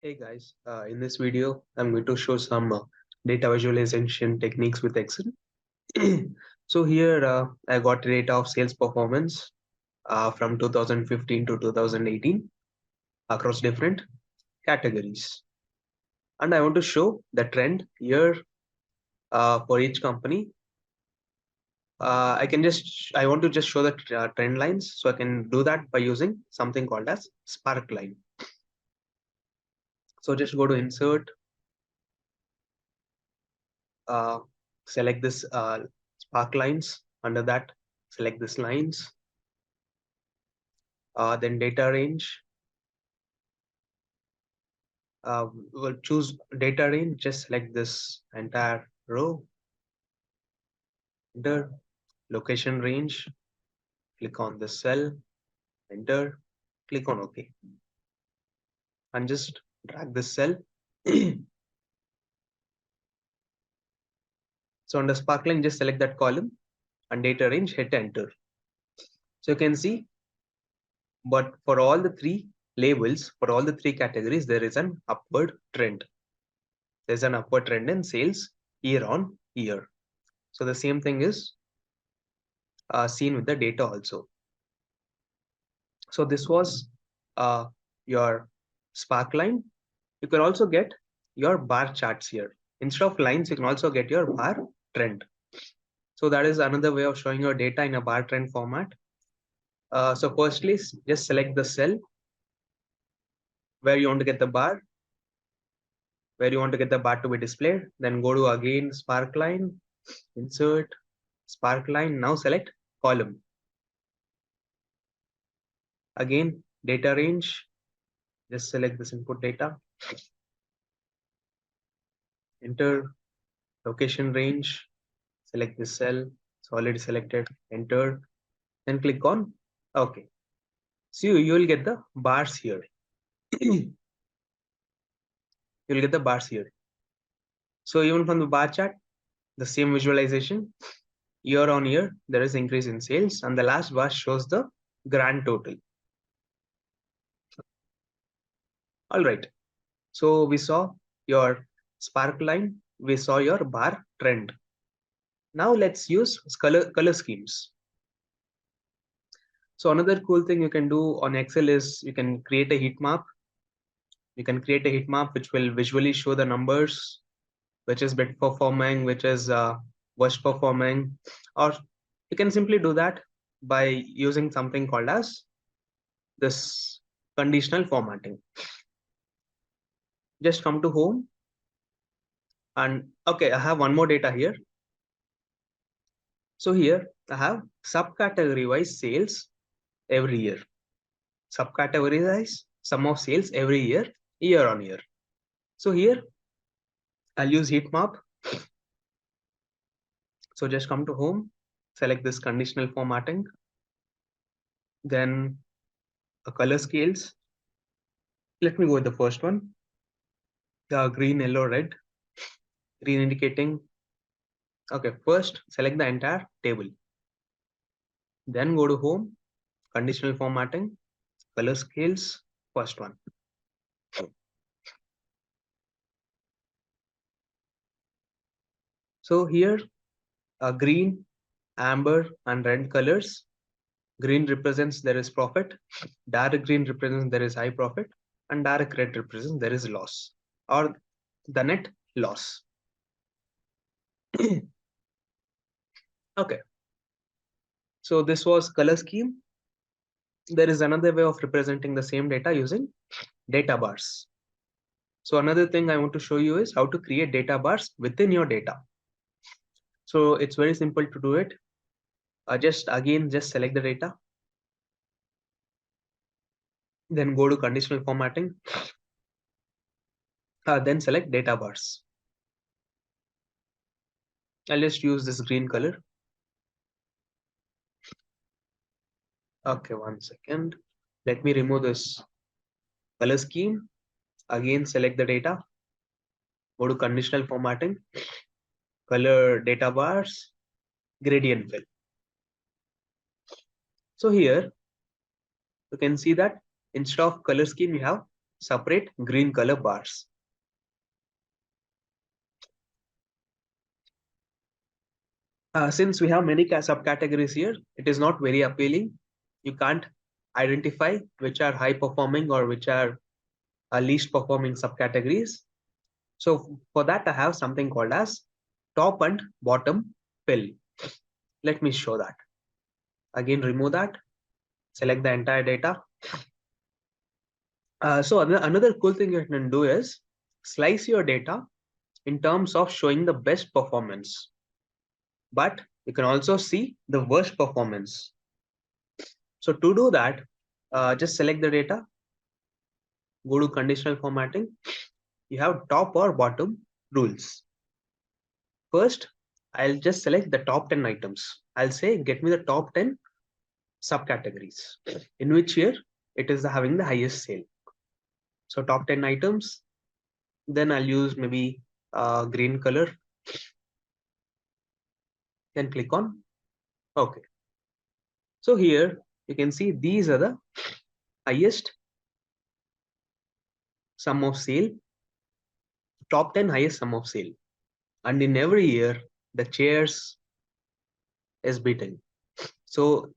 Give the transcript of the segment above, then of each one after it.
Hey guys, in this video, I'm going to show some data visualization techniques with Excel. So here I got data of sales performance from 2015 to 2018 across different categories. And I want to show the trend here for each company. I want to just show the trend lines. So I can do that by using something called as Sparkline. So just go to Insert, uh, select this Sparklines. Under that, select this lines, then data range. We'll choose data range, just select this entire row. Enter location range, click on the cell, enter, click on OK, and just drag this cell. So under Sparkline, just select that column and data range, hit enter. So you can see, but for all the three labels, for all the three categories, there is an upward trend. There's an upward trend in sales year on year. So the same thing is seen with the data also. So this was your Sparkline. You can also get your bar charts here. Instead of lines, you can also get your bar trend. So that is another way of showing your data in a bar trend format. So firstly, just select the cell where you want to get the bar, where you want to get the bar to be displayed. Then go to again Sparkline, insert Sparkline. Now select column. Again, data range, just select this input data, enter location range, select this cell, it's already selected, enter, then click on OK. So you will get the bars here. You'll get the bars here. So even from the bar chart, the same visualization, year on year, there is increase in sales, and the last bar shows the grand total. All right. So we saw your Sparkline, we saw your bar trend. Now let's use color schemes. So another cool thing you can do on Excel is you can create a heat map. You can create a heat map which will visually show the numbers, which is best performing, which is worst performing, or you can simply do that by using something called as this conditional formatting. Just come to home, and okay, I have one more data here. So here I have subcategory wise sales every year, subcategory wise sum of sales every year, year on year. So here I'll use heat map. So just come to home, select this conditional formatting, then a color scales. Let me go with the first one, the green, yellow, red. Green indicating, okay, first select the entire table. Then go to home, conditional formatting, color scales, first one. So here green, amber and red colors. Green represents there is profit, dark green represents there is high profit, and dark red represents there is loss or the net loss. Okay, so this was color scheme. There is another way of representing the same data using data bars. So another thing I want to show you is how to create data bars within your data. So it's very simple to do it. Just select the data, then go to conditional formatting, then select data bars. I'll just use this green color. Okay, one second. Let me remove this color scheme. Again, select the data, go to conditional formatting, color data bars, gradient fill. So here you can see that instead of color scheme, you have separate green color bars. Since we have many subcategories here, it is not very appealing. You can't identify which are high performing or which are least performing subcategories. So for that, I have something called as top and bottom fill. Let me show that. Again, remove that, select the entire data. So another cool thing you can do is slice your data in terms of showing the best performance, but you can also see the worst performance. So to do that, just select the data, go to conditional formatting. You have top or bottom rules. First, I'll just select the top 10 items. I'll say, get me the top 10 subcategories in which year it is having the highest sale. So top 10 items, then I'll use maybe green color. Then click on OK. So here you can see these are the highest sum of sale, top 10 highest sum of sale. And in every year, the chairs is beating. So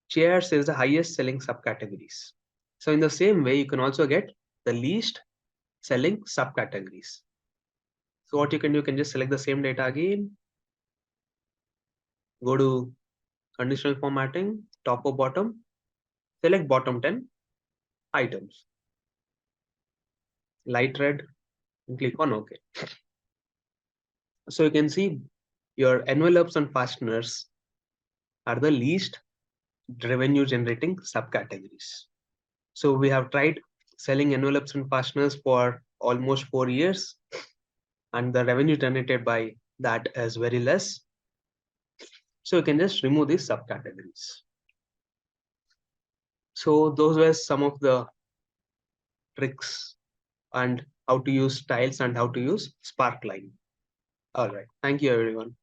chairs is the highest selling subcategories. So in the same way, you can also get the least selling subcategories. So what you can do, you can just select the same data again, go to conditional formatting, top or bottom, select bottom 10 items, light red, and click on OK. So you can see your envelopes and fasteners are the least revenue generating subcategories. So we have tried selling envelopes and fasteners for almost 4 years, and the revenue generated by that is very less. So you can just remove these subcategories. So those were some of the tricks and how to use styles and how to use Sparkline. All right. Thank you, everyone.